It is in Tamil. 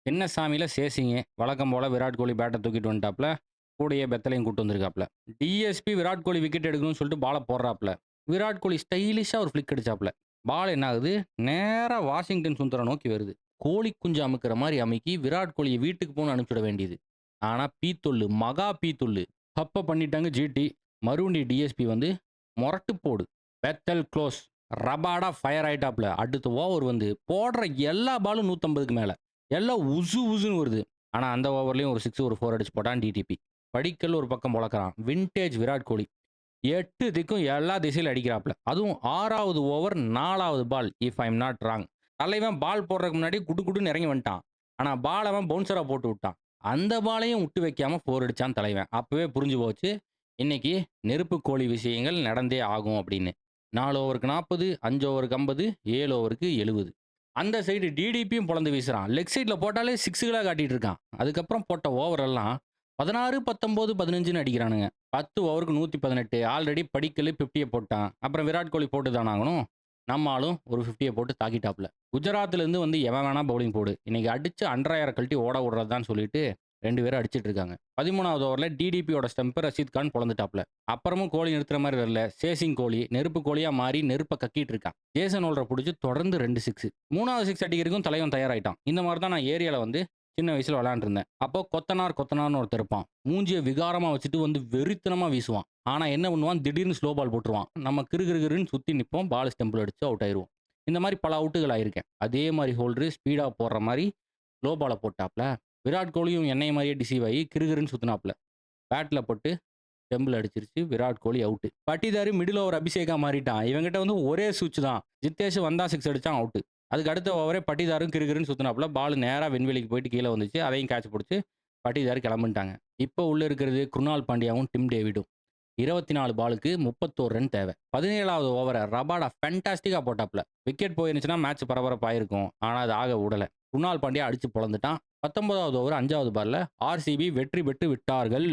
சின்னசாமியில சேசிங்க. வழக்கம் போல விராட் கோலி பேட்ட தூக்கிட்டு வந்துட்டாப்ல. கூடயே பெத்தலையும் கூட்டு வந்திருக்காப்ல. டிஎஸ்பி விராட் கோலி விக்கெட் எடுக்கணும்னு சொல்லிட்டு பால போடுறாப்ல. விராட் கோலி ஸ்டைலிஷா ஒரு ஃபிளிக் அடிச்சாப்ல. பால் என்ன ஆகுது? நேரா வாஷிங்டன் சுந்தர நோக்கி வருது. கோழி குஞ்சு அமுக்குற மாரி அமுக்கி விராட் கோலிய வீட்டுக்கு போன்னு அனுப்பிச்சுட வேண்டியது. ஆனா பீத்தொள்ளு, மகா பீத்தொள்ளு. தப்ப பண்ணிட்டாங்க ஜிடி. மறுபடியும் டிஎஸ்பி வந்து மொரட்டு போடு. பெத்தல் குளோஸ். ரபாடா ஃபயர் ஆயிட்டாப்ல. அடுத்த ஓவர் வந்து போடுற எல்லா பாலும் 150க்கு மேல. எல்லாம் உசு உசுன்னு வருது. ஆனா அந்த ஓவர்லயும் ஒரு 6 ஒரு 4 அடிச்சு போட்டான் டிடிபி. படிக்கல் ஒரு பக்கம் பொளக்குறான். வின்டேஜ் விராட் கோலி. 8 திக்கும் எல்லா திசையிலும் அடிக்கிறாப்ல. அதுவும் 6வது ஓவர் 4வது ball if I am not wrong. தலைவன் பால் போடுறதுக்கு முன்னாடி குடு குடுன்னு இறங்கி வந்துட்டான். ஆனா பால் அவன் பவுன்சரா போட்டு விட்டான். அந்த பாலையும் விட்டு வைக்காம 4 அடிச்சான் தலைவன். அப்பவே புரிஞ்சு போச்சு. இன்னைக்கு நெருப்பு கோழி விஷயங்கள் நடந்தே ஆகும் அப்படின்னு. 4 ஓவருக்கு 40, 5 ஓவருக்கு 50, 7 ஓவருக்கு 70. அந்த சைடு டிடிபியும் பொளந்து வீசுறான். லெக் சைட்ல போட்டாலே 6களா காட்டிட்டு இருக்கான். அதுக்கப்புறம் போட்ட ஓவர் எல்லாம் 16, 19, 15ன்னு அடிக்கிறானுங்க. 10 ஓவருக்கு 118. ஆல்ரெடி படிக்கல்லு 50ய போட்டான். அப்புறம் விராட் கோலி போட்டு தான ஆகணும். நம்ம ஆளும் ஒரு 50ய போட்டு தாக்கிட்டாப்ல. குஜராத்ல இருந்து வந்து எவன் வேணா பவுலிங் போடு. இன்னைக்கு அடிச்சு அண்டர்ஆயர கழட்டி ஓட விடுறதுதான்னு சொல்லிட்டு 2 பேரும் அடிச்சிட்டு இருக்காங்க. 13வது ஓவர்ல டிடிபியோட ஸ்டம்ப் ரஷீத் கான் பொளந்துட்டாப்ல. அப்புறமும் கோலி நிறுத்துற மாரி வரல. சேசிங் கோலி நெருப்பு கோலியா மாறி நெருப்ப கக்கிட்டு இருக்கான். ஜேசன் ஹோல்டர புடிச்சு தொடர்ந்து 2 6. 3வது 6 அடிக்கிறதுக்கும் தலைவன் தயாராயிட்டான். இந்த மாரி தான் நான் ஏரியால வந்து சின்ன வயசுல விளையாண்டுட்டு இருந்தேன். அப்போ கொத்தனார்ன்னு ஒருத்தன் இருப்பான். மூஞ்சிய விகாரமா வச்சுட்டு வந்து வெறித்தனமா வீசுவான். ஆனா என்ன பண்ணுவான், திடீர்னு ஸ்லோ பால் போட்டுருவான். நம்ம கிறுகிறுன்னு சுத்தி நிப்போம். பால் ஸ்டம்பில் அடிச்சு அவுட் ஆயிருவோம். இந்த மாரி பல அவுட்டுகள் ஆயிருக்கேன். அதே மாரி ஹோல்டரு ஸ்பீடா போடுற மாரி ஸ்லோ பால போட்டாப்ல. விராட் கோலியும் என்னைய மாரியே டிசீவ் ஆயி கிறுகிறுன்னு சுத்துனாப்ல. பேட்ல பட்டு ஸ்டம்பில் அடிச்சிருச்சு. Virat Kohli out. Patidar middle over அபிஷேகா மாறிட்டான். இவன்கிட்ட வந்து ஒரே சுவிட்ச் தான். ஜித்தேஷ் வந்தா 6 அடிச்சான் அவுட். அதுக்கு அடுத்த ஓவரே பட்டிதாரும் கிறுகிறுன்னு சுத்துனாப்ல. பால் நேரா விண்வெளிக்கு போயிட்டு கீழ வந்துச்சு. அதையும் கேட்ச் புடிச்சு பட்டிதார் கிளம்பிட்டாங்க. இப்போ உள்ள இருக்கிறது குருணால் பாண்டியாவும், டிம் டேவிடும். 24 பாலுக்கு 31 ரன் தேவை. 17வது ஓவர ரபாடா ஃபேன்டாஸ்டிக்கா போட்டாப்ல. விக்கெட் போயிருந்துச்சுன்னா மேட்ச் பரபரப்பாயிருக்கும். ஆனா அது ஆக விடல. குருணால் பாண்டியா அடிச்சு பொளந்துட்டான். 19வது ஓவர் 5வது பால்ல ஆர்சிபி வெற்றி பெற்று விட்டார்கள்.